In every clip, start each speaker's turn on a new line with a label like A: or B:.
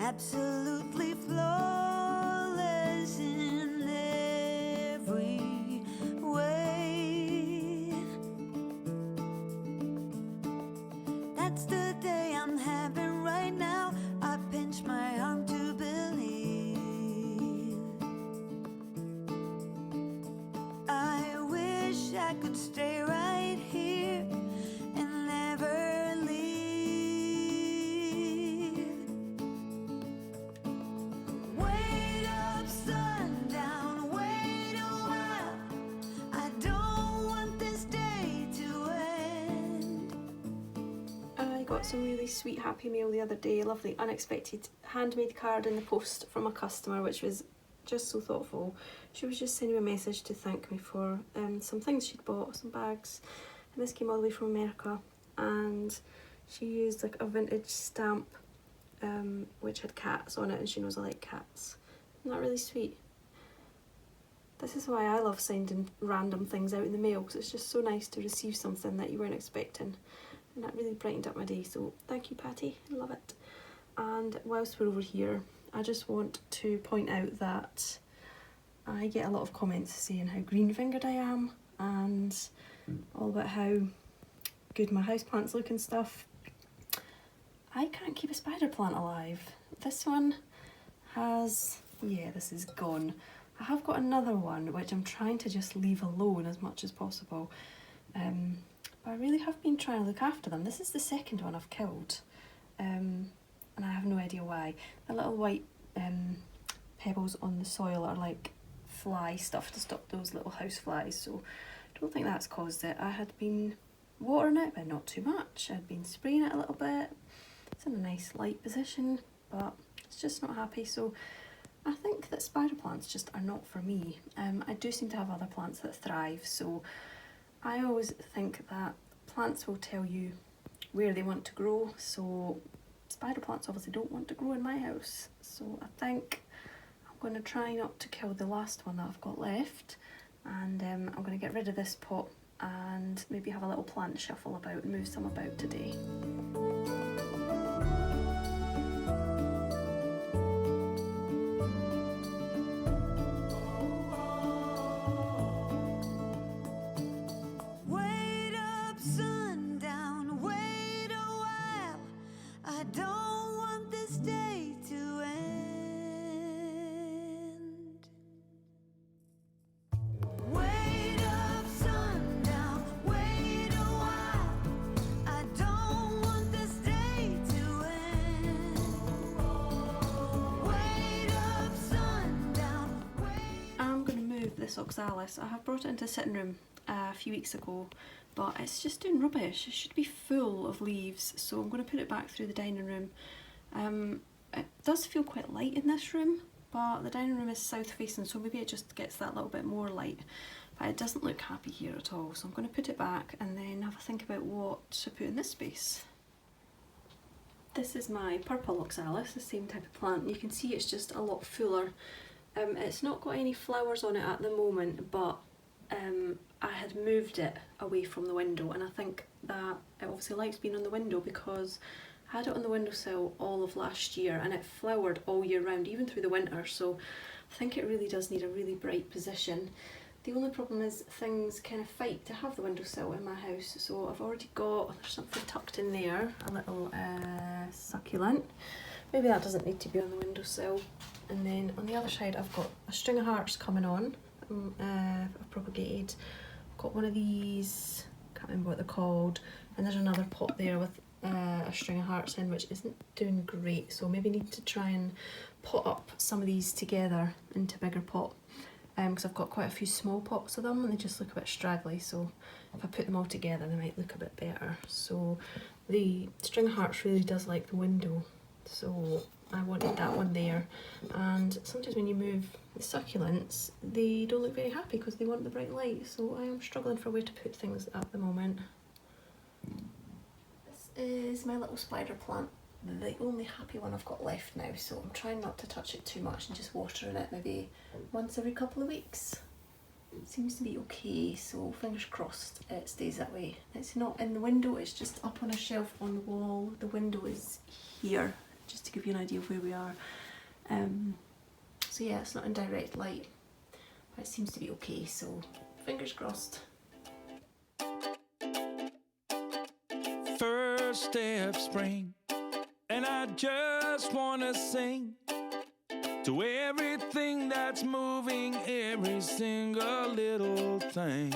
A: absolutely flawless in every way. That's the day I'm having right now. I pinch my arm to believe. I wish I could stay right here and never leave. Wait up, sundown, wait a while. I don't want this day to end.
B: I got some really sweet happy mail the other day, lovely unexpected handmade card in the post from a customer, which was just so thoughtful. She was just sending me a message to thank me for some things she'd bought, some bags, and this came all the way from America, and she used like a vintage stamp which had cats on it, and she knows I like cats. Isn't that really sweet? This is why I love sending random things out in the mail, because it's just so nice to receive something that you weren't expecting, and that really brightened up my day, so thank you, Patty, I love it. And whilst we're over here, I just want to point out that I get a lot of comments saying how green fingered I am and all about how good my houseplants look and stuff. I can't keep a spider plant alive. This one has, yeah, this is gone. I have got another one which I'm trying to just leave alone as much as possible. But I really have been trying to look after them. This is the second one I've killed. And I have no idea why. The little white pebbles on the soil are like fly stuff to stop those little house flies, so I don't think that's caused it. I had been watering it, but not too much. I'd been spraying it a little bit. It's in a nice light position, but it's just not happy, so I think that spider plants just are not for me. I do seem to have other plants that thrive, so I always think that plants will tell you where they want to grow, so spider plants obviously don't want to grow in my house, so I think I'm going to try not to kill the last one that I've got left, and I'm going to get rid of this pot and maybe have a little plant shuffle about and move some about today.
A: Wait up, sundown, wait a while. I don't want this day to end. Wait up, sundown, wait a while. I don't want this day to end. Wait up, sundown, wait.
B: I'm going to move this oxalis. I have brought it into the sitting room a few weeks ago, but it's just doing rubbish. It should be full of leaves, so I'm going to put it back through the dining room. It does feel quite light in this room, but the dining room is south facing, so maybe it just gets that little bit more light, but it doesn't look happy here at all, so I'm going to put it back and then have a think about what to put in this space. This is my purple oxalis, the same type of plant. You can see it's just a lot fuller. It's not got any flowers on it at the moment, but I had moved it away from the window, and I think that it obviously likes being on the window because I had it on the windowsill all of last year and it flowered all year round, even through the winter, so I think it really does need a really bright position. The only problem is things kind of fight to have the windowsill in my house, so I've already got, there's something tucked in there, a little succulent. Maybe that doesn't need to be on the windowsill. And then on the other side I've got a string of hearts coming on. I've propagated. I've got one of these, can't remember what they're called, and there's another pot there with a string of hearts in, which isn't doing great, so maybe need to try and pot up some of these together into a bigger pot, because I've got quite a few small pots of them and they just look a bit straggly, so if I put them all together they might look a bit better. So the string of hearts really does like the window, so I wanted that one there. And sometimes when you move the succulents, they don't look very happy because they want the bright light, so I am struggling for where to put things at the moment. This is my little spider plant, the only happy one I've got left now, so I'm trying not to touch it too much and just watering it maybe once every couple of weeks. It seems to be okay, so fingers crossed it stays that way. It's not in the window, it's just up on a shelf on the wall. The window is here, just to give you an idea of where we are. So yeah, it's not in direct light, but it seems to be okay, so fingers crossed.
C: First day of spring, and I just wanna sing to everything that's moving, every single little thing.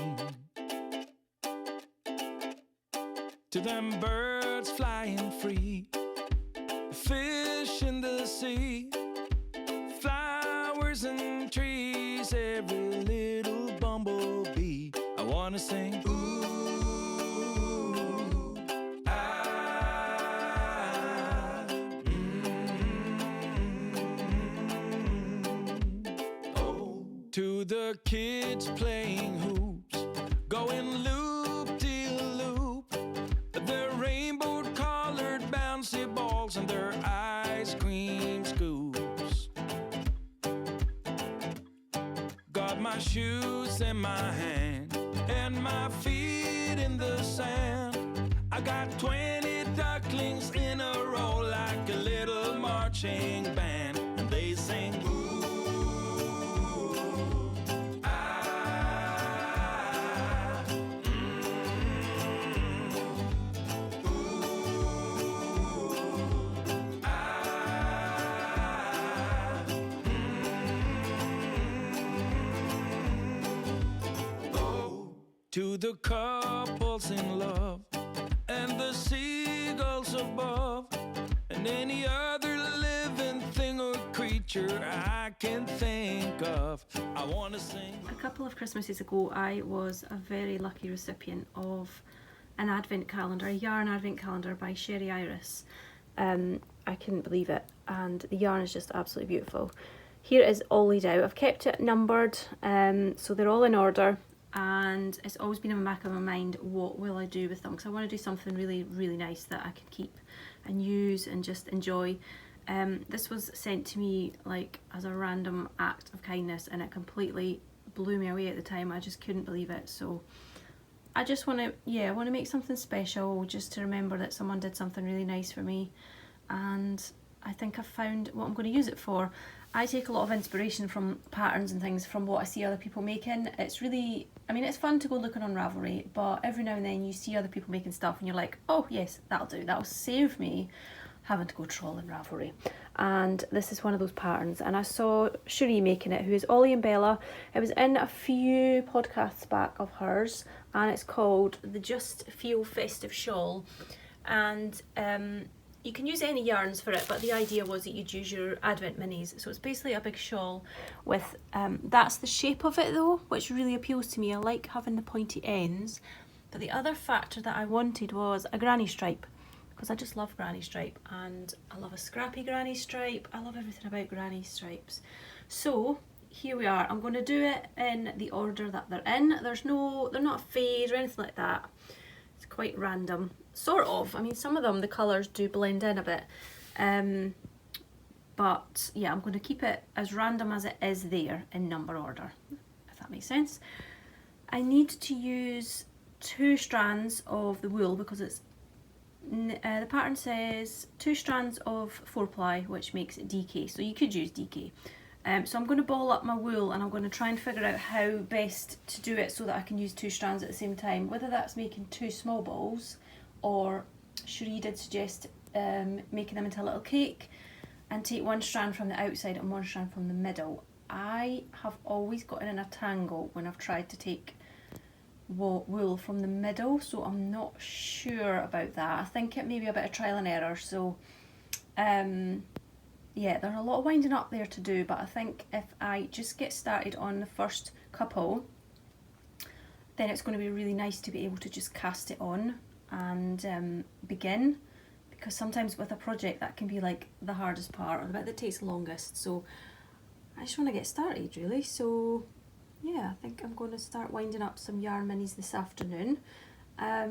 C: To them birds flying free, fish in the sea, flowers and trees, every little bumblebee. I wanna sing, ooh, ah, oh. To the kids playing hoops, going loop-de-loop, their rainbow-colored bouncy balls and their ice cream scoops. Got my shoes in my hand and my feet in the sand. I got 20 ducklings in a row like a little marching band, and they sing, ooh, ah, ooh, ah, oh. To the couples in love and the seagulls above, and any other living thing or creature I can think of, I want to sing.
B: A couple of Christmases ago, I was a very lucky recipient of an advent calendar, a yarn advent calendar by Sherry Iris. I couldn't believe it, and the yarn is just absolutely beautiful. Here it is all laid out. I've kept it numbered, so they're all in order, and it's always been in the back of my mind, what will I do with them, because I want to do something really, really nice that I can keep and use and just enjoy. This was sent to me like as a random act of kindness, and it completely blew me away at the time. I just couldn't believe it. So I just want to, I want to make something special just to remember that someone did something really nice for me, and I think I've found what I'm going to use it for. I take a lot of inspiration from patterns and things from what I see other people making. It's really, I mean, it's fun to go looking on Ravelry, but every now and then you see other people making stuff and you're like, oh yes, that'll do, that'll save me having to go trawling Ravelry. And this is one of those patterns, and I saw Cherie making it, who is Ollie and Bella. It was in a few podcasts back of hers, and it's called the Just Feel Festive Shawl. And you can use any yarns for it, but the idea was that you'd use your Advent minis. So it's basically a big shawl with, that's the shape of it though, which really appeals to me. I like having the pointy ends. But the other factor that I wanted was a granny stripe, because I just love granny stripe, and I love a scrappy granny stripe. I love everything about granny stripes. So here we are. I'm going to do it in the order that they're in. They're not a fade or anything like that. It's quite random. Sort of. I mean, some of them, the colours do blend in a bit. But yeah, I'm going to keep it as random as it is there in number order, if that makes sense. I need to use 2 strands of the wool because it's the pattern says 2 strands of 4-ply, which makes it DK, so you could use DK. So I'm going to ball up my wool, and I'm going to try and figure out how best to do it so that I can use 2 strands at the same time, whether that's making 2 small balls, or Cherie did suggest making them into a little cake and take 1 strand from the outside and 1 strand from the middle. I have always gotten in a tangle when I've tried to take wool from the middle, so I'm not sure about that. I think it may be a bit of trial and error, so yeah, there's a lot of winding up there to do, but I think if I just get started on the first couple, then it's going to be really nice to be able to just cast it on and begin, because sometimes with a project that can be like the hardest part, or the bit that takes longest. So I just want to get started really. So yeah, I think I'm going to start winding up some yarn minis this afternoon. I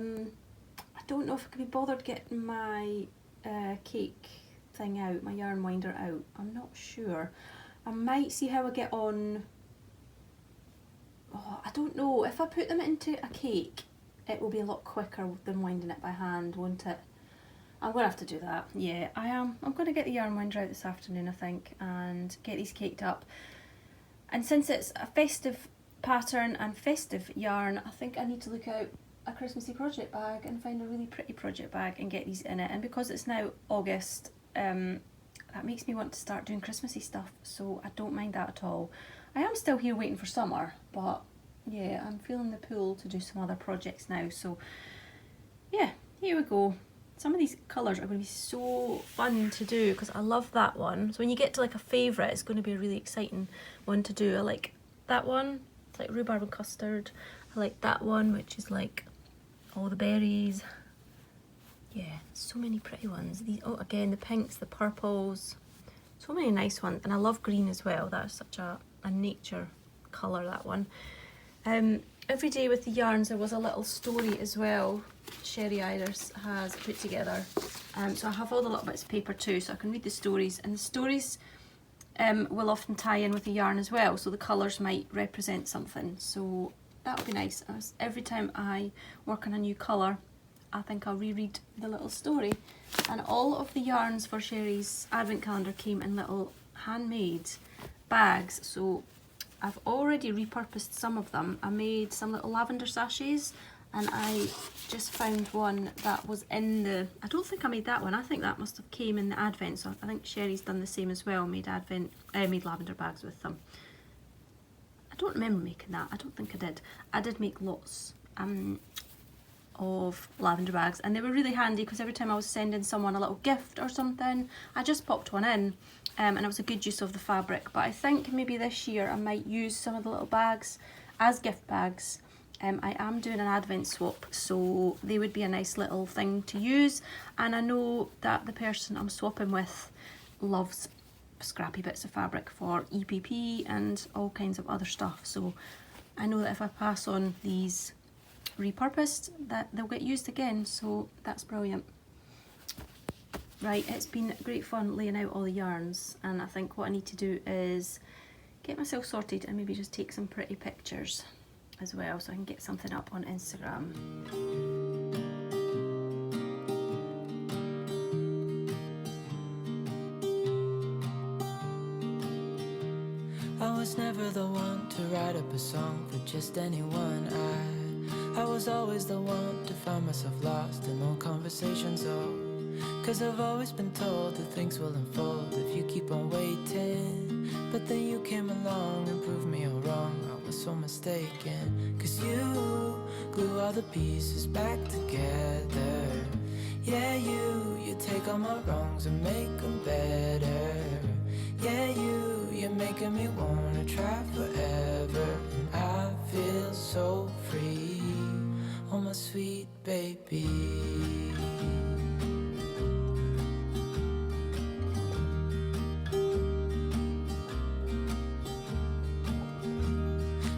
B: don't know if I can be bothered getting my cake thing out, my yarn winder out. I'm not sure. I might see how I get on. Oh, I don't know. If I put them into a cake, it will be a lot quicker than winding it by hand, won't it? I'm going to have to do that. Yeah, I am. I'm going to get the yarn winder out this afternoon, I think, and get these caked up. And since it's a festive pattern and festive yarn, I think I need to look out a Christmassy project bag and find a really pretty project bag and get these in it. And because it's now August, that makes me want to start doing Christmassy stuff, so I don't mind that at all. I am still here waiting for summer, but yeah, I'm feeling the pull to do some other projects now. So yeah, here we go. Some of these colours are going to be so fun to do because I love that one. So when you get to like a favourite, it's going to be a really exciting one to do. I like that one, it's like rhubarb and custard. I like that one, which is like all the berries. Yeah, so many pretty ones. These, oh, again, the pinks, the purples, so many nice ones. And I love green as well. That's such a nature colour, that one. Every day with the yarns there was a little story as well Sherry Iris has put together. So I have all the little bits of paper too, so I can read the stories. And the stories will often tie in with the yarn as well, so the colours might represent something. So that would be nice. Every time I work on a new colour, I think I'll reread the little story. And all of the yarns for Sherry's advent calendar came in little handmade bags, so I've already repurposed some of them. I made some little lavender sachets, and I just found one that was in the, I don't think I made that one, I think that must have came in the advent, so I think Sherry's done the same as well, made lavender bags with them. I don't remember making that, I don't think I did. I did make lots of lavender bags, and they were really handy because every time I was sending someone a little gift or something, I just popped one in, and it was a good use of the fabric. But I think maybe this year I might use some of the little bags as gift bags. I am doing an advent swap, so they would be a nice little thing to use, and I know that the person I'm swapping with loves scrappy bits of fabric for EPP and all kinds of other stuff, so I know that if I pass on these repurposed, that they'll get used again, so that's brilliant. Right, it's been great fun laying out all the yarns, and I think what I need to do is get myself sorted and maybe just take some pretty pictures as well so I can get something up on Instagram.
C: I was never the one to write up a song for just anyone. I was always the one to find myself lost in old conversations, oh, 'cause I've always been told that things will unfold if you keep on waiting. But then you came along and proved me all wrong. I was so mistaken, 'cause you glue all the pieces back together. Yeah, you take all my wrongs and make them better. Yeah, you're making me wanna try forever, and I feel so free, oh my sweet baby.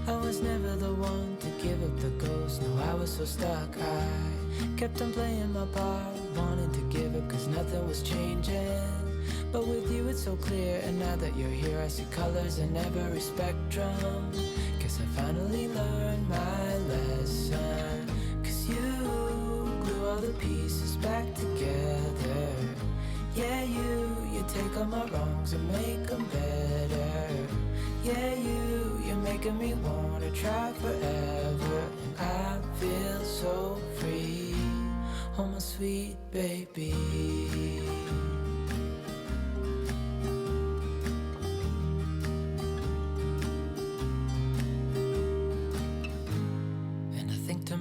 C: I was never the one to give up the ghost, no, I was so stuck. I kept on playing my part, wanting to give up 'cause nothing was changing. But with you it's so clear, and now that you're here I see colors in every spectrum. Guess I finally learned my lesson, 'cause you glue all the pieces back together. Yeah, you take all my wrongs and make them better. Yeah, you're making me wanna try forever, and I feel so free, oh my sweet baby.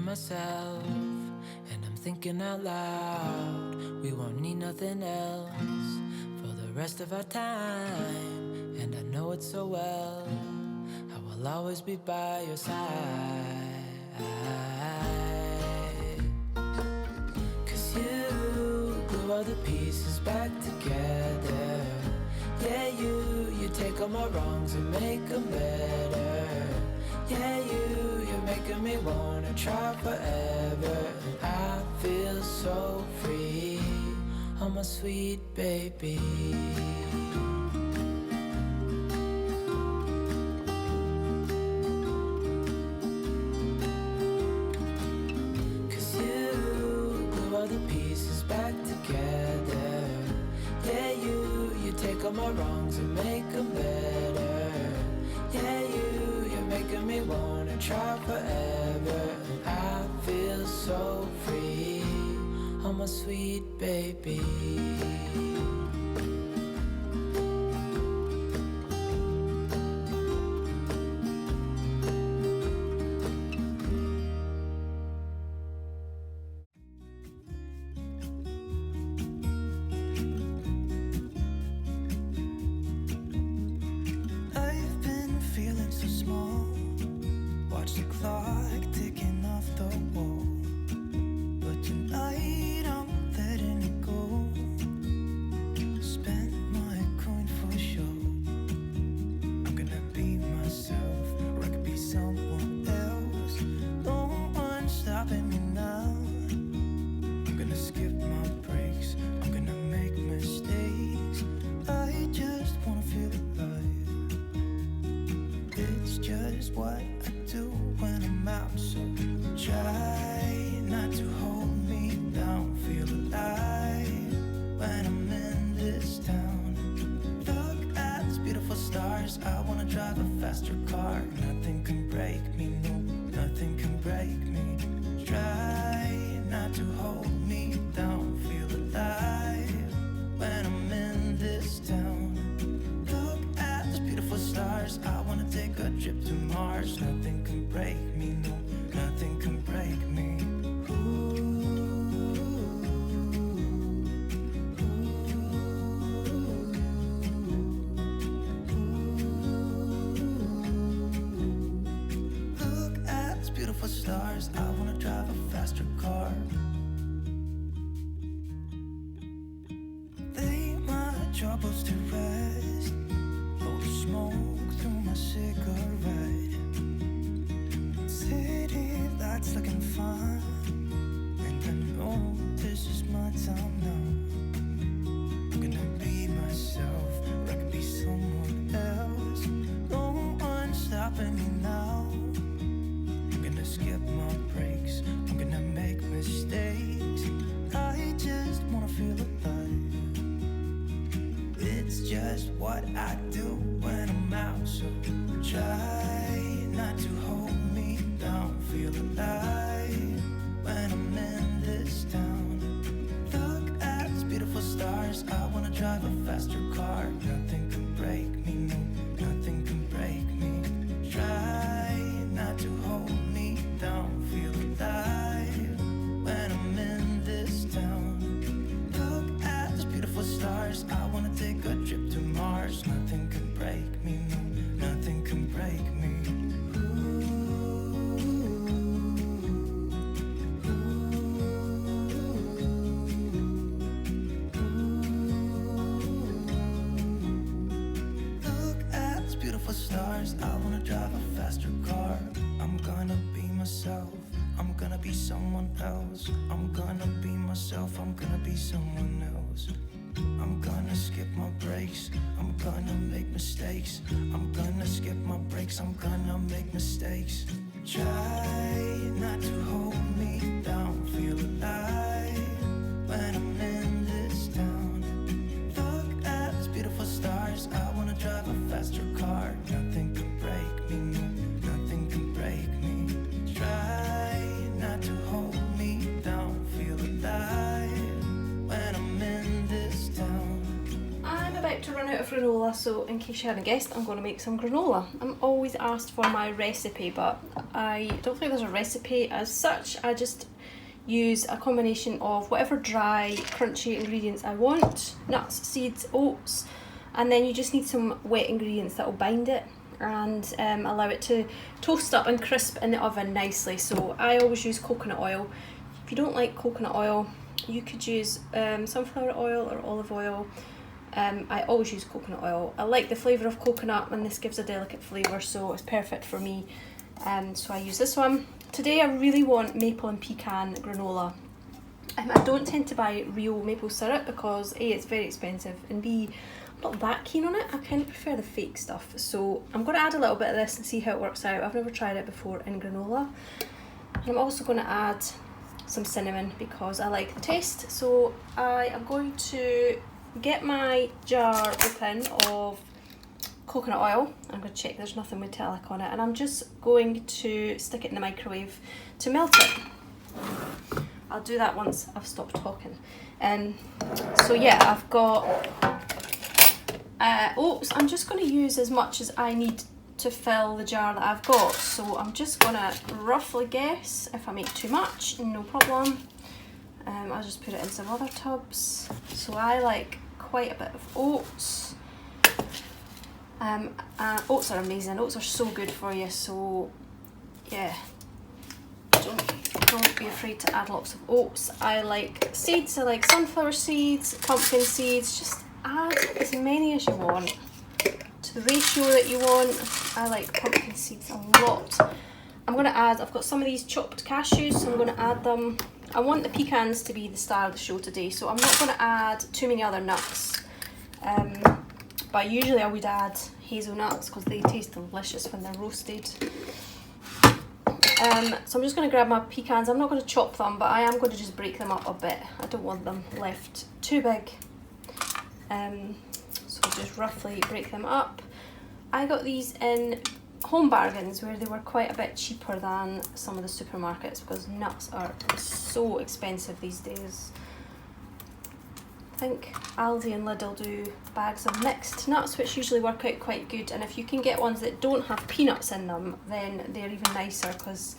C: Myself, and I'm thinking out loud, we won't need nothing else for the rest of our time, and I know it so well, I will always be by your side. 'Cause you glue all the pieces back together. Yeah, you take all my wrongs and make them better. Yeah, you're making me wanna try forever, and I feel so free, oh my sweet baby. Cause you glue all the pieces back together.
D: all my wrongs and make them better. Yeah, you're making me wanna try forever. And I feel so free, oh my sweet baby.
A: I've been feeling so small. Watch the clock ticking off the wall. But tonight I'm letting it go. Spend my coin for sure. I'm gonna be myself, or I could be someone else. No one's stopping me now. I'm gonna skip my breaks, I'm gonna make mistakes. I just wanna feel alive. It's just what I do when I'm out, so try not to hold me down. Feel alive when I'm in this town. Look at these beautiful stars. I wanna drive a faster car. Nothing can break me, no, nothing can break me. Try not to hold me down. Feel alive when I'm in this town. Look at these beautiful stars. I wanna take a trip to Mars. Nothing can break me, no, nothing can break me. Look at these beautiful stars. I wanna drive a faster car. Lay my troubles to rest. Blow the smoke through my cigarette. City lights looking fine, and I know this is my time now. I'm gonna be myself, or I could be someone else. No one's stopping me now. I'm gonna skip my breaks, I'm gonna make mistakes. I just wanna feel alive. It's just what I do when I'm out, so try not to hold me down. Feel alive when I'm in this town. Look at these beautiful stars. I wanna drive a faster car. Nothing can break me, no, nothing can break me. Try not to hold me down. Feel alive when I'm in this town. Look at these beautiful stars. I wanna take a trip to Mars. Nothing can break me, no, nothing can break me. Look at these beautiful stars. I wanna drive a faster car. I'm gonna be myself, I'm gonna be someone else. I'm gonna be myself, I'm gonna be someone else. I'm gonna skip my breaks, I'm gonna make mistakes. I'm gonna skip my breaks, I'm gonna make mistakes. Try not to hold me down. Feel alive when I'm in this town. Look at these beautiful stars. I wanna drive a faster car. Nothing can break me, no, nothing can break me. Try not to hold me down. Feel alive when I'm in this town.
B: I'm about to run out of granola, so in case you hadn't guessed, I'm going to make some granola. I'm always asked for my recipe, but I don't think there's a recipe as such. I just use a combination of whatever dry, crunchy ingredients I want, nuts, seeds, oats, and then you just need some wet ingredients that will bind it and allow it to toast up and crisp in the oven nicely. So I always use coconut oil. If you don't like coconut oil, you could use sunflower oil or olive oil. I always use coconut oil. I like the flavour of coconut and this gives a delicate flavour, so it's perfect for me. So I use this one. Today I really want maple and pecan granola. I don't tend to buy real maple syrup because A, it's very expensive, and B, I'm not that keen on it. I kind of prefer the fake stuff. So I'm going to add a little bit of this and see how it works out. I've never tried it before in granola. And I'm also going to add some cinnamon because I like the taste. So I am going to get my jar open of coconut oil. I'm going to check there's nothing metallic on it, and I'm just going to stick it in the microwave to melt it. I'll do that once I've stopped talking. So yeah, I've got oats. I'm just going to use as much as I need to fill the jar that I've got, so I'm just going to roughly guess. If I make too much, no problem. I'll just put it in some other tubs. So I like quite a bit of oats. Oats are amazing. Oats are so good for you, so yeah, don't be afraid to add lots of oats. I like seeds. I like sunflower seeds, pumpkin seeds. Just add as many as you want to the ratio that you want. I like pumpkin seeds a lot. I'm going to add, I've got some of these chopped cashews, so I'm going to add them. I want the pecans to be the star of the show today, so I'm not going to add too many other nuts. But usually I would add hazelnuts because they taste delicious when they're roasted. So I'm just going to grab my pecans. I'm not going to chop them, but I am going to just break them up a bit. I don't want them left too big. So just roughly break them up. I got these in Home Bargains, where they were quite a bit cheaper than some of the supermarkets because nuts are so expensive these days. I think Aldi and Lidl do bags of mixed nuts, which usually work out quite good, and if you can get ones that don't have peanuts in them, then they're even nicer, because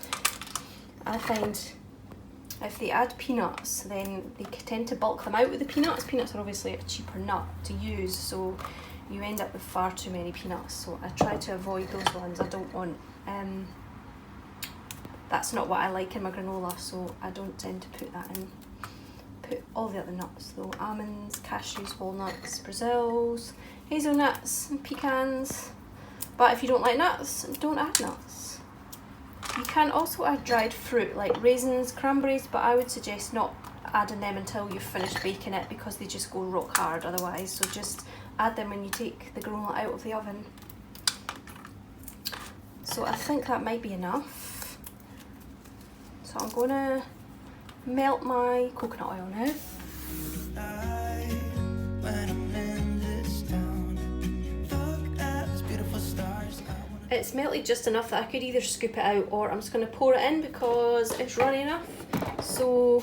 B: I find if they add peanuts, then they tend to bulk them out with the peanuts. Peanuts are obviously a cheaper nut to use, so you end up with far too many peanuts, so I try to avoid those ones. I don't want, that's not what I like in my granola, so I don't tend to put that in. Put all the other nuts though: almonds, cashews, walnuts, Brazils, hazelnuts and pecans. But if you don't like nuts, don't add nuts. You can also add dried fruit like raisins, cranberries, but I would suggest not adding them until you've finished baking it, because they just go rock hard otherwise. So just add them when you take the granola out of the oven. So I think that might be enough. So I'm going to melt my coconut oil now. It's melted just enough that I could either scoop it out, or I'm just going to pour it in because it's runny enough. So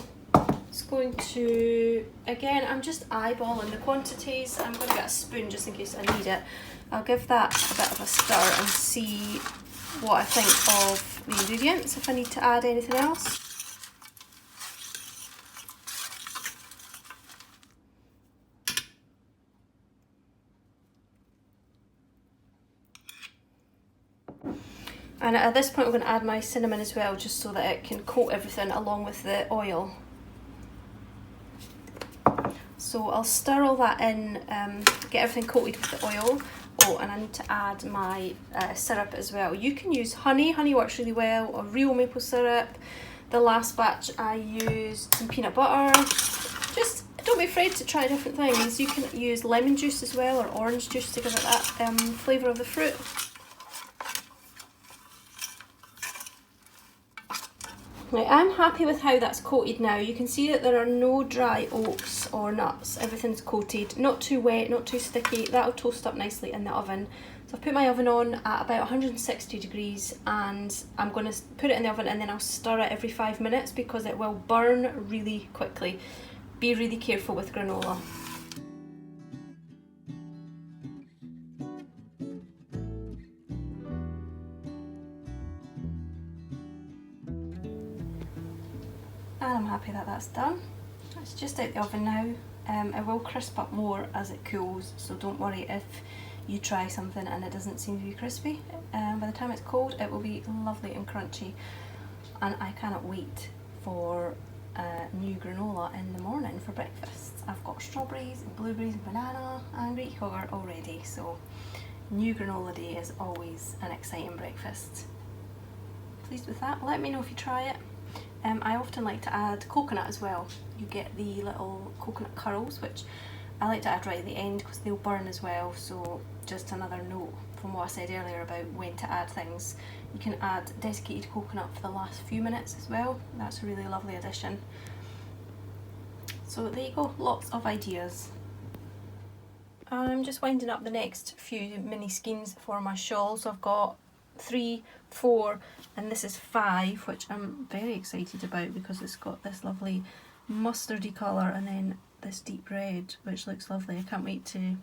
B: it's going to, again, I'm just eyeballing the quantities. I'm going to get a spoon just in case I need it. I'll give that a bit of a stir and see what I think of the ingredients, if I need to add anything else. And at this point I'm going to add my cinnamon as well, just so that it can coat everything along with the oil. So I'll stir all that in, get everything coated with the oil. Oh, and I need to add my syrup as well. You can use honey. Honey works really well, or real maple syrup. The last batch I used some peanut butter. Just don't be afraid to try different things. You can use lemon juice as well, or orange juice, to give it that flavour of the fruit. Right, I'm happy with how that's coated now. You can see that there are no dry oats or nuts. Everything's coated, not too wet, not too sticky. That'll toast up nicely in the oven. So I've put my oven on at about 160 degrees, and I'm going to put it in the oven, and then I'll stir it every 5 minutes because it will burn really quickly. Be really careful with granola. And I'm happy that that's done. It's just out the oven now. It will crisp up more as it cools, so don't worry if you try something and it doesn't seem to be crispy. By the time it's cold, it will be lovely and crunchy. And I cannot wait for new granola in the morning for breakfast. I've got strawberries and blueberries and banana and Greek yogurt already, so new granola day is always an exciting breakfast. Pleased with that. Let me know if you try it. I often like to add coconut as well. You get the little coconut curls, which I like to add right at the end because they'll burn as well. So just another note from what I said earlier about when to add things. You can add desiccated coconut for the last few minutes as well. That's a really lovely addition. So there you go, lots of ideas. I'm just winding up the next few mini skeins for my shawl. So I've got 3, 4, and this is 5, which I'm very excited about because it's got this lovely mustardy colour and then this deep red, which looks lovely. I can't wait to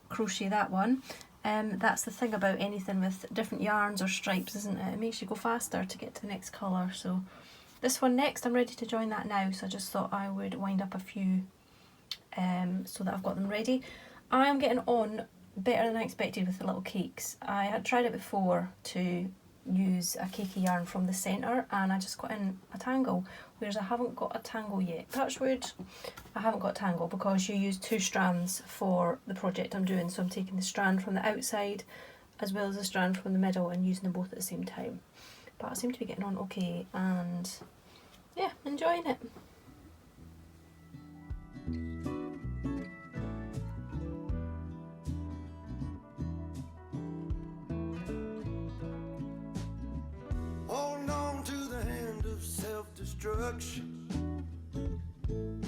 B: crochet that one. That's the thing about anything with different yarns or stripes, isn't it? It makes you go faster to get to the next colour. So this one next, I'm ready to join that now, so I just thought I would wind up a few so that I've got them ready. I am getting on better than I expected with the little cakes. I had tried it before to use a cakey yarn from the centre and I just got in a tangle, whereas I haven't got a tangle yet. Touch wood, I haven't got a tangle because you use 2 strands for the project I'm doing, so I'm taking the strand from the outside as well as the strand from the middle and using them both at the same time. But I seem to be getting on okay and yeah, enjoying it.
A: Hold on to the hand of self-destruction. And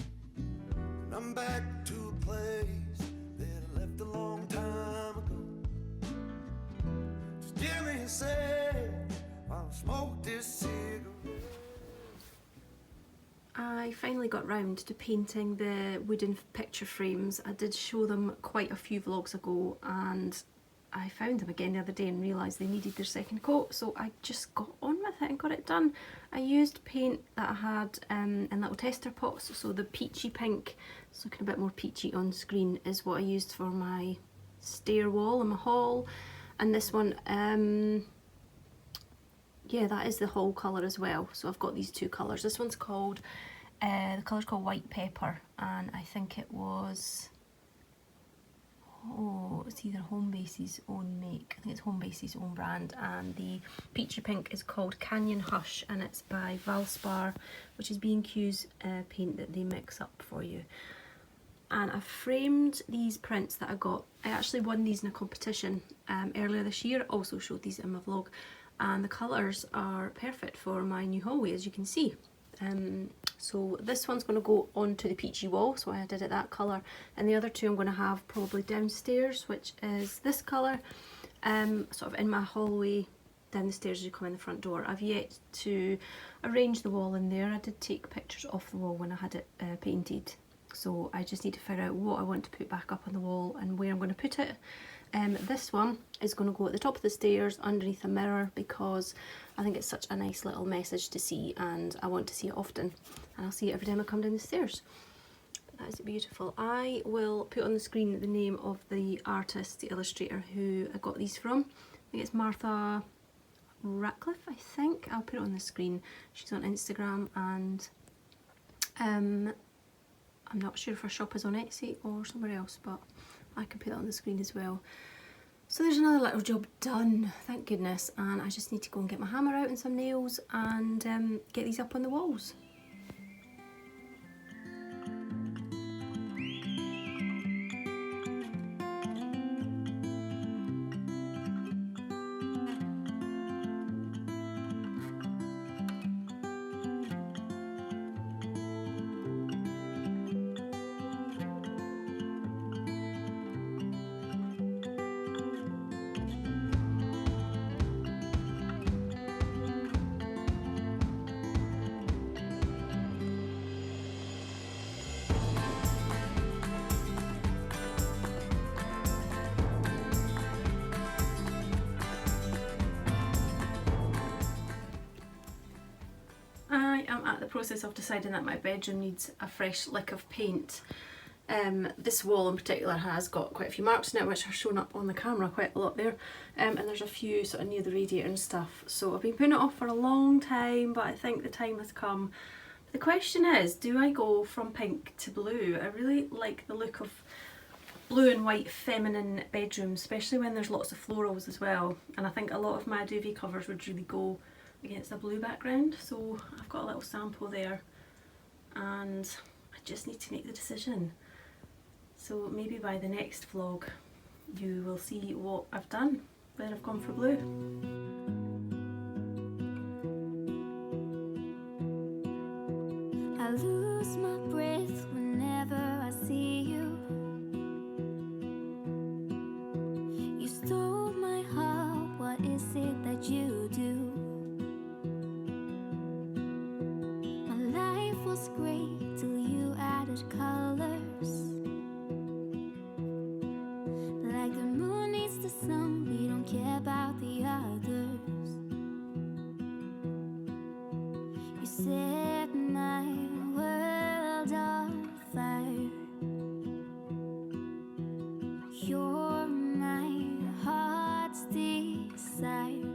A: I'm back to a place that I left a long time ago. Just give me a sec while I smoke this cigarette.
B: I finally got round to painting the wooden picture frames. I did show them quite a few vlogs ago and I found them again the other day and realised they needed their second coat, so I just got on with it and got it done. I used paint that I had in little tester pots, so the peachy pink, it's looking a bit more peachy on screen, is what I used for my stair wall in my hall, and this one, yeah, that is the hall colour as well. So I've got these 2 colours. This one's called, the colour's called White Pepper, and I think it was, oh, it's either Homebase's own make. I think it's Homebase's own brand, and the peachy pink is called Canyon Hush, and it's by Valspar, which is B&Q's paint that they mix up for you. And I framed these prints that I got. I actually won these in a competition earlier this year. I also showed these in my vlog, and the colours are perfect for my new hallway, as you can see. So this one's going to go onto the peachy wall, so I did it that colour, and the other 2 I'm going to have probably downstairs, which is this colour, sort of in my hallway down the stairs as you come in the front door. I've yet to arrange the wall in there. I did take pictures of the wall when I had it painted, so I just need to figure out what I want to put back up on the wall and where I'm going to put it. This one is going to go at the top of the stairs underneath a mirror because I think it's such a nice little message to see and I want to see it often, and I'll see it every time I come down the stairs. That is beautiful. I will put on the screen the name of the artist, the illustrator who I got these from. I think it's Martha Ratcliffe, I think. I'll put it on the screen. She's on Instagram, and I'm not sure if her shop is on Etsy or somewhere else, but I can put that on the screen as well. So there's another little job done, thank goodness, and I just need to go and get my hammer out and some nails and get these up on the walls. I am at the process of deciding that my bedroom needs a fresh lick of paint. This wall in particular has got quite a few marks in it, which are shown up on the camera quite a lot there, and there's a few sort of near the radiator and stuff, so I've been putting it off for a long time, but I think the time has come. The question is, do I go from pink to blue? I really like the look of blue and white feminine bedrooms, especially when there's lots of florals as well, and I think a lot of my duvet covers would really go against a blue background, so I've got a little sample there and I just need to make the decision. So maybe by the next vlog you will see what I've done, whether I've gone for blue.
E: I lose my breath whenever I see you. sun, we don't care about the others. You set my world on fire. You're my heart's desire.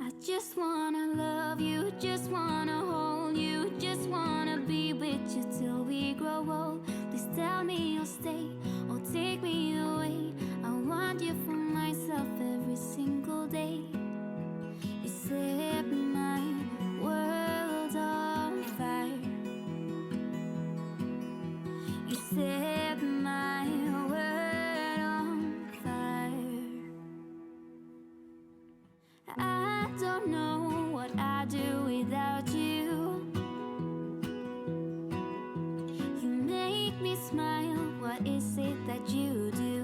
E: I just wanna love you, just wanna hold you, just wanna be with you till we grow old. Please tell me you'll stay or take me away. I want you for myself every single day. You set my world on fire. You set my world on fire. I don't know what I'd do without you. You make me smile, what is it that you do?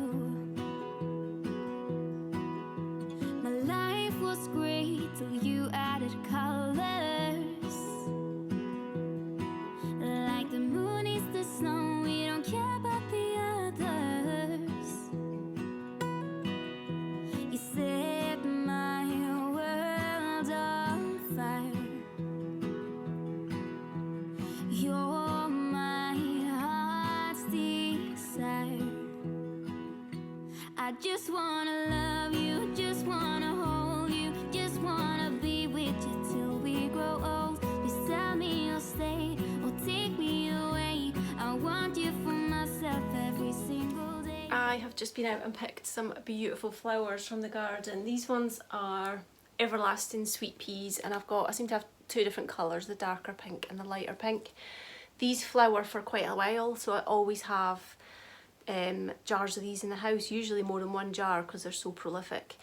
E: My life was great till you added colors. Like the moon is the snow, we don't care about the others. You set my world on fire. You're my heart's desire. I just wanna love you, just wanna hold you, just wanna be with you till we grow old. Please tell me you'll stay or take me away. I want you for myself every single day.
B: I have just been out and picked some beautiful flowers from the garden. These ones are everlasting sweet peas, and I seem to have two different colours, the darker pink and the lighter pink. These flower for quite a while, so I always have jars of these in the house, usually more than one jar because they're so prolific.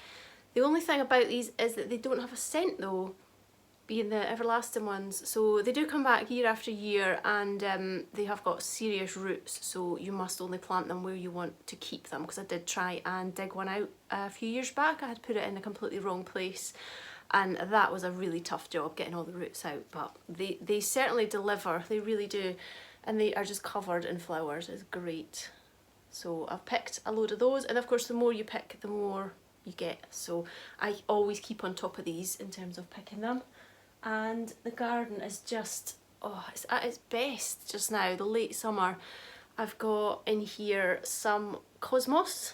B: The only thing about these is that they don't have a scent though, being the everlasting ones, so they do come back year after year, and they have got serious roots, so you must only plant them where you want to keep them, because I did try and dig one out a few years back. I had put it in a completely wrong place, and that was a really tough job getting all the roots out, but they certainly deliver, they really do, and they are just covered in flowers. It's great. So I've picked a load of those, and of course the more you pick the more you get, so I always keep on top of these in terms of picking them. And the garden is just, oh, it's at its best just now, the late summer. I've got in here some cosmos,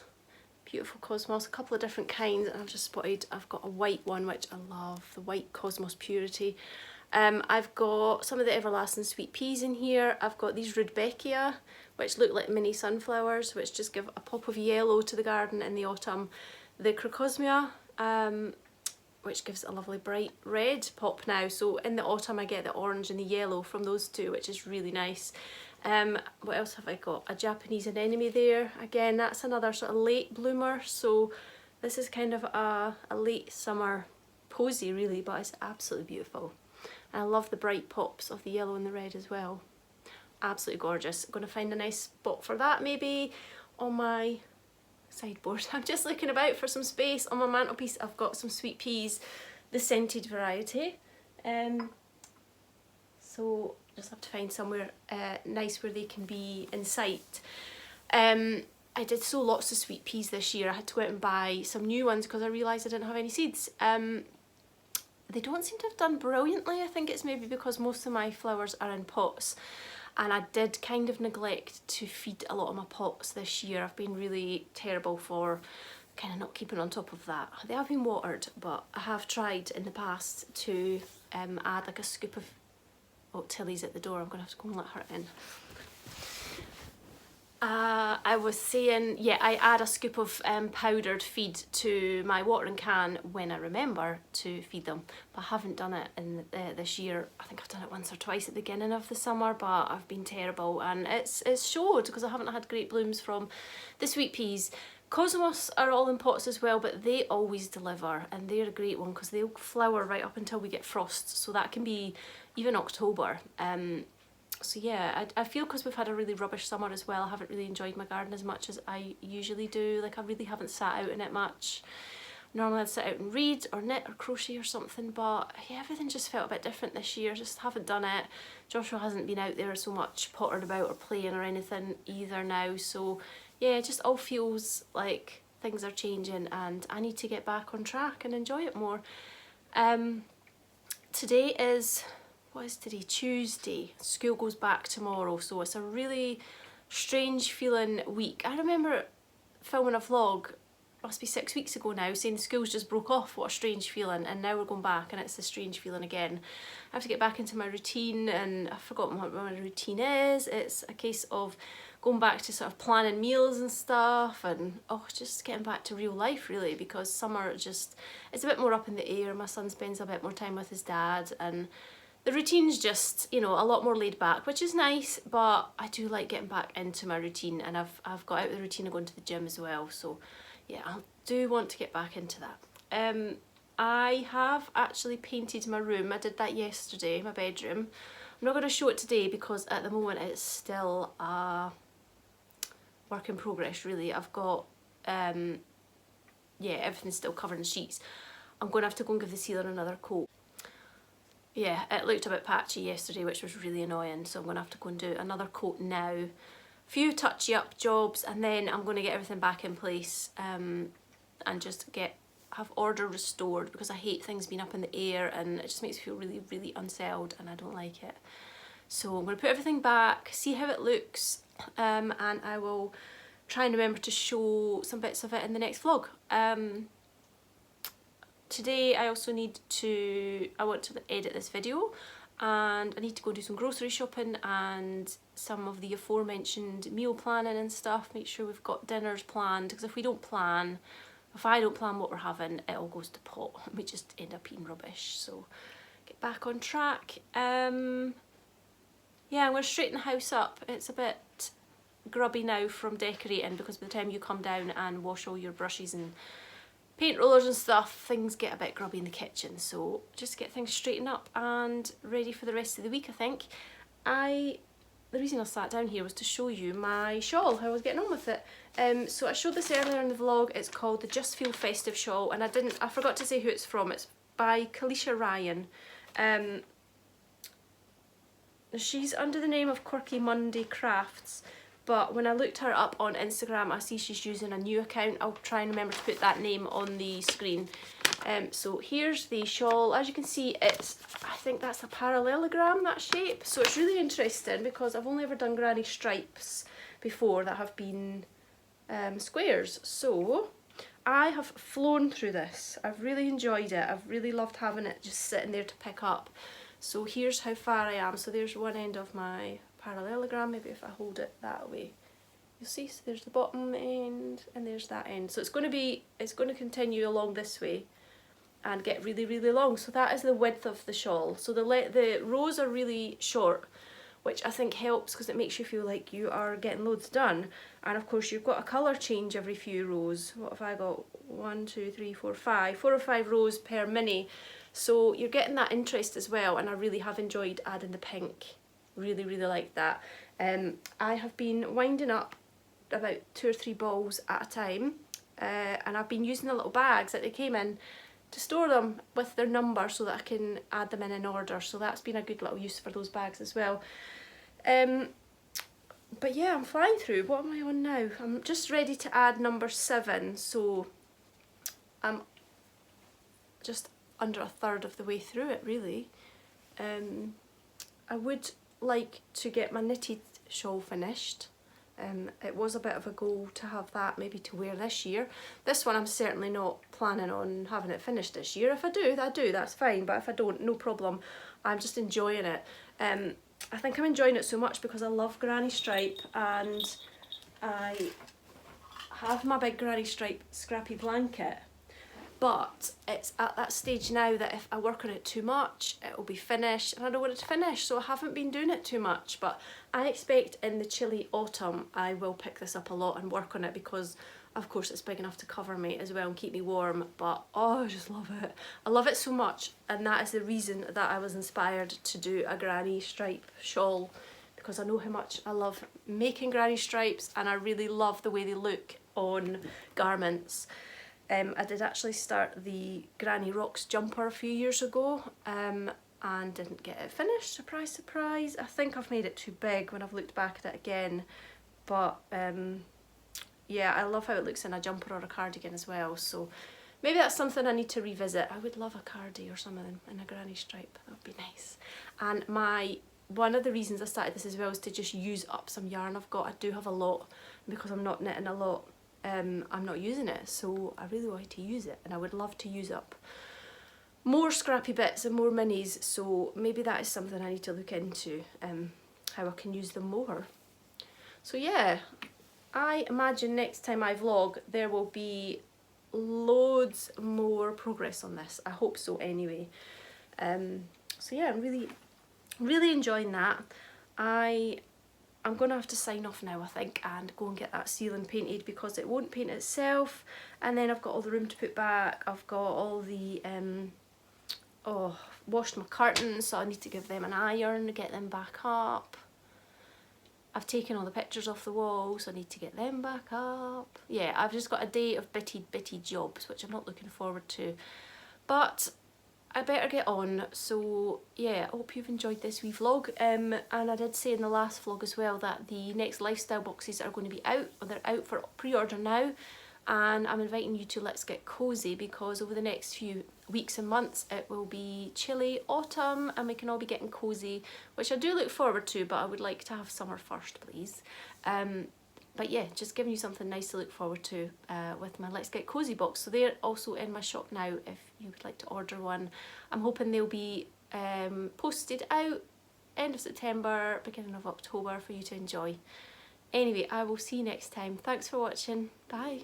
B: beautiful cosmos, a couple of different kinds, and I've just spotted, I've got a white one which I love, the white cosmos purity. I've got some of the everlasting sweet peas in here. I've got these rudbeckia, which look like mini sunflowers, which just give a pop of yellow to the garden in the autumn. The crocosmia, which gives a lovely bright red pop now, so in the autumn I get the orange and the yellow from those two, which is really nice. What else have I got? A Japanese anemone there, again that's another sort of late bloomer, so this is kind of a late summer posy really, but it's absolutely beautiful. And I love the bright pops of the yellow and the red as well. Absolutely gorgeous. I'm going to find a nice spot for that maybe on my sideboard. I'm just looking about for some space on my mantelpiece. I've got some sweet peas, the scented variety, so just have to find somewhere nice where they can be in sight. I did sow lots of sweet peas this year. I had to go out and buy some new ones because I realised I didn't have any seeds. They don't seem to have done brilliantly. I think it's maybe because most of my flowers are in pots, and I did kind of neglect to feed a lot of my pots this year. I've been really terrible for kind of not keeping on top of that. They have been watered, but I have tried in the past to add like a scoop of, oh, Tilly's at the door, I'm gonna have to go and let her in. I was saying, yeah, I add a scoop of powdered feed to my watering can when I remember to feed them, but I haven't done it in this year. I think I've done it once or twice at the beginning of the summer, but I've been terrible, and it's showed because I haven't had great blooms from the sweet peas. Cosmos are all in pots as well, but they always deliver, and they're a great one because they'll flower right up until we get frost, so that can be even October. So yeah, I feel because we've had a really rubbish summer as well, I haven't really enjoyed my garden as much as I usually do. Like, I really haven't sat out in it much. Normally I'd sit out and read or knit or crochet or something, but yeah, everything just felt a bit different this year. Just haven't done it. Joshua hasn't been out there so much pottering about or playing or anything either now, so yeah, it just all feels like things are changing and I need to get back on track and enjoy it more. Today is, what is today? Tuesday. School goes back tomorrow, so it's a really strange feeling week. I remember filming a vlog, must be 6 weeks ago now, saying the school's just broke off, what a strange feeling, and now we're going back and it's a strange feeling again. I have to get back into my routine, and I've forgotten what my routine is. It's a case of going back to sort of planning meals and stuff, and just getting back to real life really, because summer just, it's a bit more up in the air. My son spends a bit more time with his dad and the routine's just, you know, a lot more laid back, which is nice, but I do like getting back into my routine, and I've got out of the routine of going to the gym as well, so yeah, I do want to get back into that. I have actually painted my room. I did that yesterday, my bedroom. I'm not going to show it today because at the moment it's still a work in progress really. I've got, yeah, everything's still covered in sheets. I'm going to have to go and give the ceiling another coat. Yeah, it looked a bit patchy yesterday, which was really annoying, so I'm going to have to go and do another coat now. Few touchy up jobs, and then I'm going to get everything back in place and just have order restored, because I hate things being up in the air and it just makes me feel really, really unsettled and I don't like it. So I'm going to put everything back, see how it looks, and I will try and remember to show some bits of it in the next vlog. Today I also want to edit this video, and I need to go do some grocery shopping and some of the aforementioned meal planning and stuff, make sure we've got dinners planned, because if I don't plan what we're having, it all goes to pot and we just end up eating rubbish. So get back on track. Yeah, I'm going to straighten the house up. It's a bit grubby now from decorating, because by the time you come down and wash all your brushes and paint rollers and stuff, things get a bit grubby in the kitchen, so just get things straightened up and ready for the rest of the week, I think. The reason I sat down here was to show you my shawl, how I was getting on with it. So I showed this earlier in the vlog. It's called the Just Feel Festive shawl, and I forgot to say who it's from. It's by Kalisha Ryan. She's under the name of Quirky Monday Crafts, but when I looked her up on Instagram, I see she's using a new account. I'll try and remember to put that name on the screen. So here's the shawl. As you can see, I think that's a parallelogram, that shape. So it's really interesting because I've only ever done granny stripes before that have been squares. So I have flown through this. I've really enjoyed it. I've really loved having it just sitting there to pick up. So here's how far I am. So there's one end of my parallelogram. Maybe if I hold it that way, you'll see. So there's the bottom end and there's that end. So it's going to continue along this way and get really, really long. So that is the width of the shawl. So the rows are really short, which I think helps because it makes you feel like you are getting loads done. And of course you've got a colour change every few rows. What have I got? 1, 2, 3, 4, 5. 4 or 5 rows per mini. So you're getting that interest as well, and I really have enjoyed adding the pink. Really, really like that. I have been winding up about 2 or 3 balls at a time, and I've been using the little bags that they came in to store them with their number so that I can add them in order. So that's been a good little use for those bags as well. But yeah, I'm flying through. What am I on now? I'm just ready to add number 7, so I'm just under a third of the way through it really. I would like to get my knitted shawl finished. It was a bit of a goal to have that maybe to wear this year. This one I'm certainly not planning on having it finished this year. If I do, that's fine, but if I don't, no problem. I'm just enjoying it. I think I'm enjoying it so much because I love granny stripe, and I have my big granny stripe scrappy blanket, but it's at that stage now that if I work on it too much, it will be finished, and I don't want it to finish, so I haven't been doing it too much. But I expect in the chilly autumn I will pick this up a lot and work on it, because of course it's big enough to cover me as well and keep me warm. But oh, I just love it. I love it so much, and that is the reason that I was inspired to do a granny stripe shawl, because I know how much I love making granny stripes and I really love the way they look on garments. I did actually start the Granny Rocks jumper a few years ago and didn't get it finished, surprise surprise. I think I've made it too big when I've looked back at it again, but yeah, I love how it looks in a jumper or a cardigan as well, so maybe that's something I need to revisit. I would love a cardi or something in a granny stripe, that would be nice. And one of the reasons I started this as well is to just use up some yarn I've got. I do have a lot, because I'm not knitting a lot, I'm not using it, so I really want to use it, and I would love to use up more scrappy bits and more minis, so maybe that is something I need to look into, how I can use them more. So yeah, I imagine next time I vlog there will be loads more progress on this. I hope so anyway. So yeah, I'm really enjoying that. I'm gonna have to sign off now, I think, and go and get that ceiling painted, because it won't paint itself, and then I've got all the room to put back. I've got all the washed my curtains, so I need to give them an iron to get them back up. I've taken all the pictures off the wall, so I need to get them back up. Yeah, I've just got a day of bitty jobs, which I'm not looking forward to, but I better get on. So yeah, I hope you've enjoyed this wee vlog, and I did say in the last vlog as well that the next lifestyle boxes are going to be out, or they're out for pre-order now, and I'm inviting you to Let's Get Cozy, because over the next few weeks and months it will be chilly autumn and we can all be getting cozy, which I do look forward to, but I would like to have summer first, please. But yeah, just giving you something nice to look forward to with my Let's Get Cozy box. So they're also in my shop now if you would like to order one. I'm hoping they'll be posted out end of September, beginning of October for you to enjoy. Anyway, I will see you next time. Thanks for watching. Bye.